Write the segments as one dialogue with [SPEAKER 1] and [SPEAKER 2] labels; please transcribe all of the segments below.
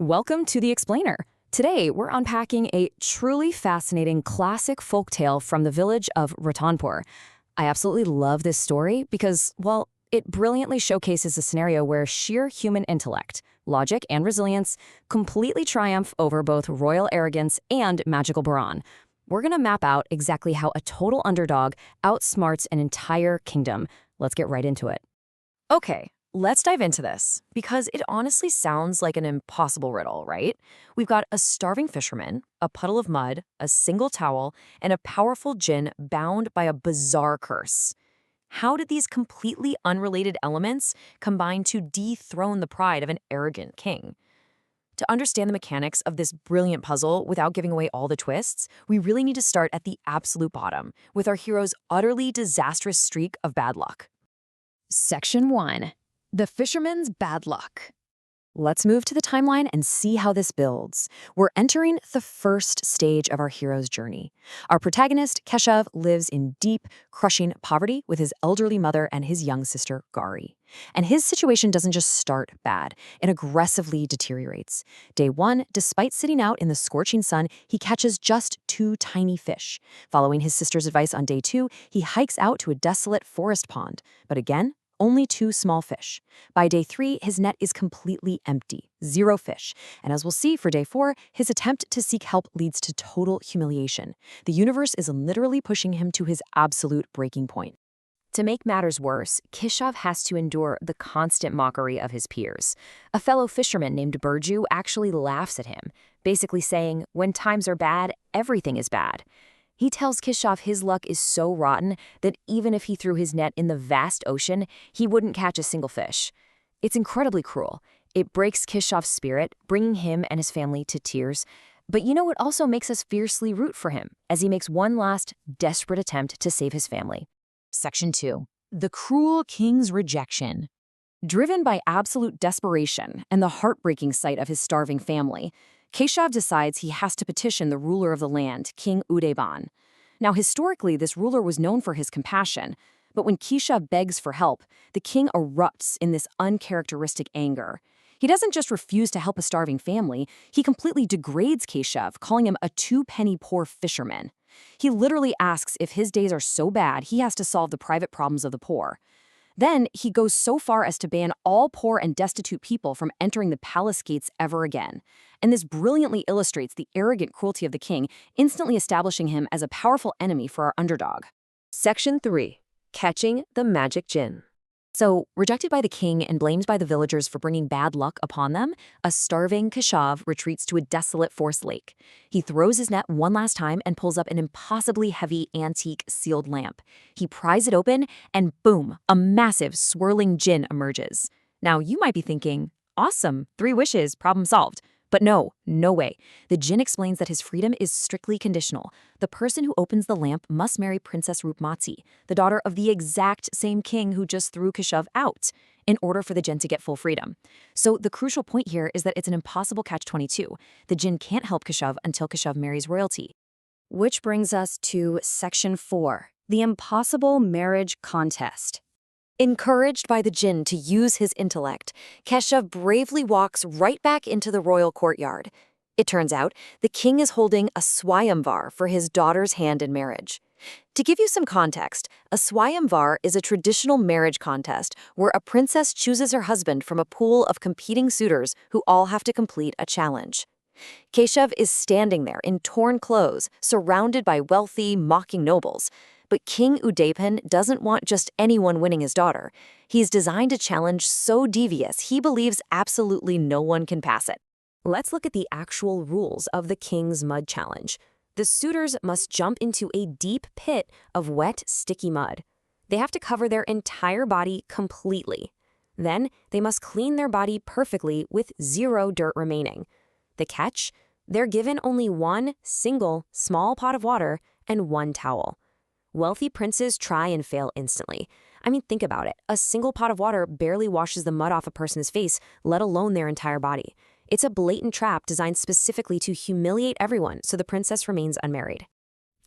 [SPEAKER 1] Welcome to The Explainer. Today, we're unpacking a truly fascinating classic folktale from the village of Ratanpur. I absolutely love this story because, well, it brilliantly showcases a scenario where sheer human intellect, logic, and resilience completely triumph over both royal arrogance and magical brawn. We're going to map out exactly how a total underdog outsmarts an entire kingdom. Let's get right into it. Okay, let's dive into this, because it honestly sounds like an impossible riddle, right? We've got a starving fisherman, a puddle of mud, a single towel, and a powerful djinn bound by a bizarre curse. How did these completely unrelated elements combine to dethrone the pride of an arrogant king? To understand the mechanics of this brilliant puzzle without giving away all the twists, we really need to start at the absolute bottom, with our hero's utterly disastrous streak of bad luck. Section 1. The Fisherman's Bad Luck. Let's move to the timeline and see how this builds. We're entering the first stage of our hero's journey. Our protagonist, Keshav, lives in deep, crushing poverty with his elderly mother and his young sister, Gauri. And his situation doesn't just start bad, it aggressively deteriorates. Day 1, despite sitting out in the scorching sun, he catches just 2 tiny fish. Following his sister's advice on Day 2, he hikes out to a desolate forest pond. But again, only 2 small fish. By Day 3, his net is completely empty, 0 fish. And as we'll see for Day 4, his attempt to seek help leads to total humiliation. The universe is literally pushing him to his absolute breaking point. To make matters worse, Keshav has to endure the constant mockery of his peers. A fellow fisherman named Burju actually laughs at him, basically saying, when times are bad, everything is bad. He tells Keshav his luck is so rotten that even if he threw his net in the vast ocean, he wouldn't catch a single fish. It's incredibly cruel. It breaks Keshav's spirit, bringing him and his family to tears. But you know what also makes us fiercely root for him, as he makes one last, desperate attempt to save his family. Section 2. The Cruel King's Rejection. Driven by absolute desperation and the heartbreaking sight of his starving family, Keshav decides he has to petition the ruler of the land, King Udayban. Now, historically, this ruler was known for his compassion, but when Keshav begs for help, the king erupts in this uncharacteristic anger. He doesn't just refuse to help a starving family, he completely degrades Keshav, calling him a 2-penny poor fisherman. He literally asks if his days are so bad he has to solve the private problems of the poor. Then he goes so far as to ban all poor and destitute people from entering the palace gates ever again. And this brilliantly illustrates the arrogant cruelty of the king, instantly establishing him as a powerful enemy for our underdog. Section 3. Catching the Magic Djinn. So, rejected by the king and blamed by the villagers for bringing bad luck upon them, a starving Keshav retreats to a desolate forest lake. He throws his net one last time and pulls up an impossibly heavy antique sealed lamp. He pries it open and boom, a massive swirling djinn emerges. Now, you might be thinking, awesome, 3 wishes, problem solved. But no way. The djinn explains that his freedom is strictly conditional. The person who opens the lamp must marry Princess Rupmati, the daughter of the exact same king who just threw Keshav out, in order for the djinn to get full freedom. So the crucial point here is that it's an impossible catch-22. The djinn can't help Keshav until Keshav marries royalty. Which brings us to Section 4, the impossible marriage contest. Encouraged by the djinn to use his intellect, Keshav bravely walks right back into the royal courtyard. It turns out the king is holding a swayamvar for his daughter's hand in marriage. To give you some context, a swayamvar is a traditional marriage contest where a princess chooses her husband from a pool of competing suitors who all have to complete a challenge. Keshav is standing there in torn clothes, surrounded by wealthy, mocking nobles. But King Udaypan doesn't want just anyone winning his daughter. He's designed a challenge so devious he believes absolutely no one can pass it. Let's look at the actual rules of the King's Mud Challenge. The suitors must jump into a deep pit of wet, sticky mud. They have to cover their entire body completely. Then, they must clean their body perfectly with 0 dirt remaining. The catch? They're given only 1 single, small pot of water and 1 towel. Wealthy princes try and fail instantly. I mean, think about it. A single pot of water barely washes the mud off a person's face, let alone their entire body. It's a blatant trap designed specifically to humiliate everyone, so the princess remains unmarried.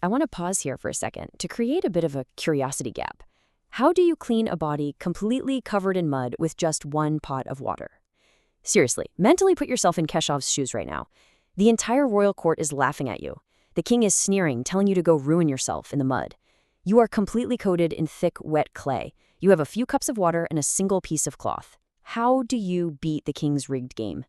[SPEAKER 1] I want to pause here for a second to create a bit of a curiosity gap. How do you clean a body completely covered in mud with just 1 pot of water?
[SPEAKER 2] Seriously, mentally put yourself in Keshav's shoes right now. The entire royal court is laughing at you. The king is sneering, telling you to go ruin yourself in the mud. You are completely coated in thick, wet clay. You have a few cups of water and a single piece of cloth. How do you beat the king's rigged game?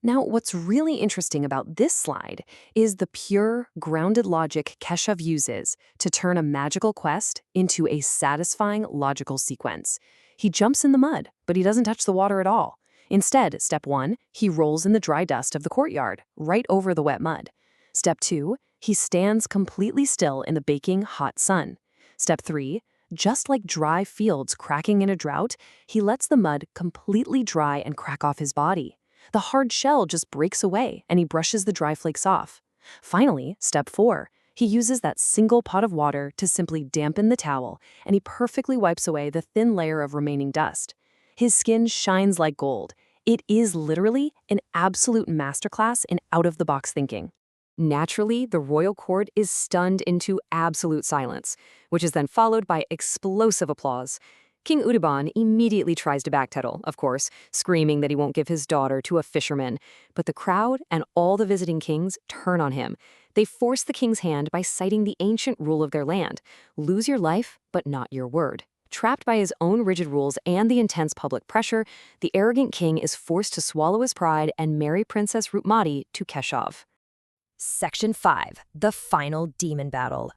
[SPEAKER 1] Now, what's really interesting about this slide is the pure, grounded logic Keshav uses to turn a magical quest into a satisfying logical sequence. He jumps in the mud, but he doesn't touch the water at all. Instead, step 1, he rolls in the dry dust of the courtyard, right over the wet mud. Step 2, he stands completely still in the baking hot sun. Step 3, just like dry fields cracking in a drought, he lets the mud completely dry and crack off his body. The hard shell just breaks away, and he brushes the dry flakes off. Finally, step 4, he uses that single pot of water to simply dampen the towel, and he perfectly wipes away the thin layer of remaining dust. His skin shines like gold. It is literally an absolute masterclass in out-of-the-box thinking. Naturally, the royal court is stunned into absolute silence, which is then followed by explosive applause. King Udiban immediately tries to backpedal, of course, screaming that he won't give his daughter to a fisherman. But the crowd and all the visiting kings turn on him. They force the king's hand by citing the ancient rule of their land: lose your life, but not your word. Trapped by his own rigid rules and the intense public pressure, the arrogant king is forced to swallow his pride and marry Princess Rupmati to Keshav.
[SPEAKER 2] Section 5. The Final Demon Battle.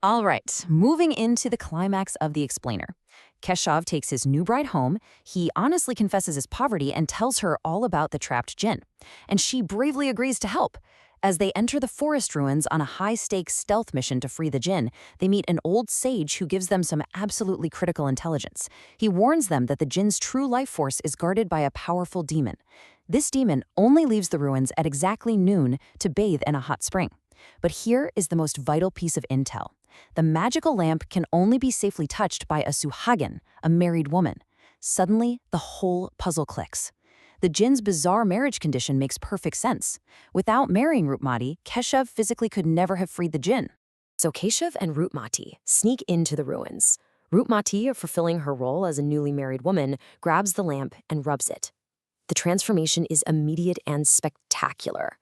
[SPEAKER 1] All right, moving into the climax of the explainer. Keshav takes his new bride home. He honestly confesses his poverty and tells her all about the trapped jinn. And she bravely agrees to help. As they enter the forest ruins on a high-stakes stealth mission to free the jinn, they meet an old sage who gives them some absolutely critical intelligence. He warns them that the jinn's true life force is guarded by a powerful demon. This demon only leaves the ruins at exactly noon to bathe in a hot spring. But here is the most vital piece of intel. The magical lamp can only be safely touched by a suhagin, a married woman. Suddenly, the whole puzzle clicks. The jinn's bizarre marriage condition makes perfect sense. Without marrying Rupmati, Keshav physically could never have freed the jinn.
[SPEAKER 2] So Keshav and Rupmati sneak into the ruins. Rupmati, fulfilling her role as a newly married woman, grabs the lamp and rubs it. The transformation is immediate and spectacular.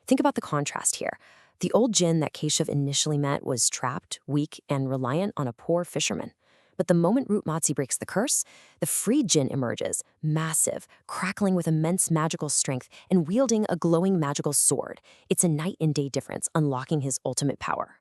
[SPEAKER 2] Think about the contrast here. The old jinn that Keshav initially met was trapped, weak, and reliant on a poor fisherman. But the moment Rupmati breaks the curse, the freed jinn emerges, massive, crackling with immense magical strength, and wielding a glowing magical sword. It's a night and day difference, unlocking his ultimate power.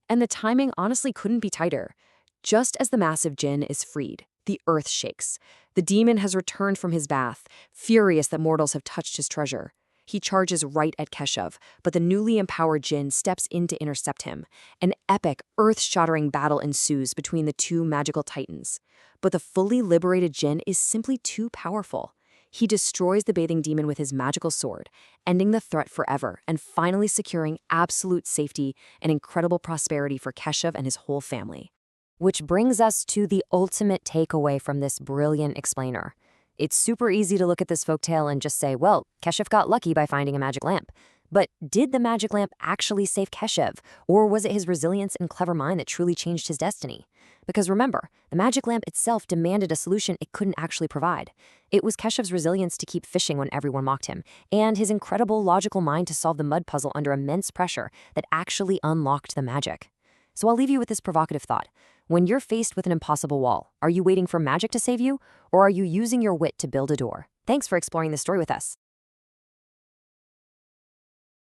[SPEAKER 2] And the timing honestly couldn't be tighter. Just as the massive jinn is freed, the earth shakes. The demon has returned from his bath, furious that mortals have touched his treasure. He charges right at Keshav, but the newly empowered jinn steps in to intercept him. An epic, earth-shattering battle ensues between the two magical titans. But the fully liberated jinn is simply too powerful. He destroys the bathing demon with his magical sword, ending the threat forever and finally securing absolute safety and incredible prosperity for Keshav and his whole family.
[SPEAKER 1] Which brings us to the ultimate takeaway from this brilliant explainer. It's super easy to look at this folktale and just say, well, Keshav got lucky by finding a magic lamp. But did the magic lamp actually save Keshav, or was it his resilience and clever mind that truly changed his destiny? Because remember, the magic lamp itself demanded a solution it couldn't actually provide. It was Keshav's resilience to keep fishing when everyone mocked him, and his incredible logical mind to solve the mud puzzle under immense pressure that actually unlocked the magic. So I'll leave you with this provocative thought. When you're faced with an impossible wall, are you waiting for magic to save you, or are you using your wit to build a door? Thanks for exploring this story with us.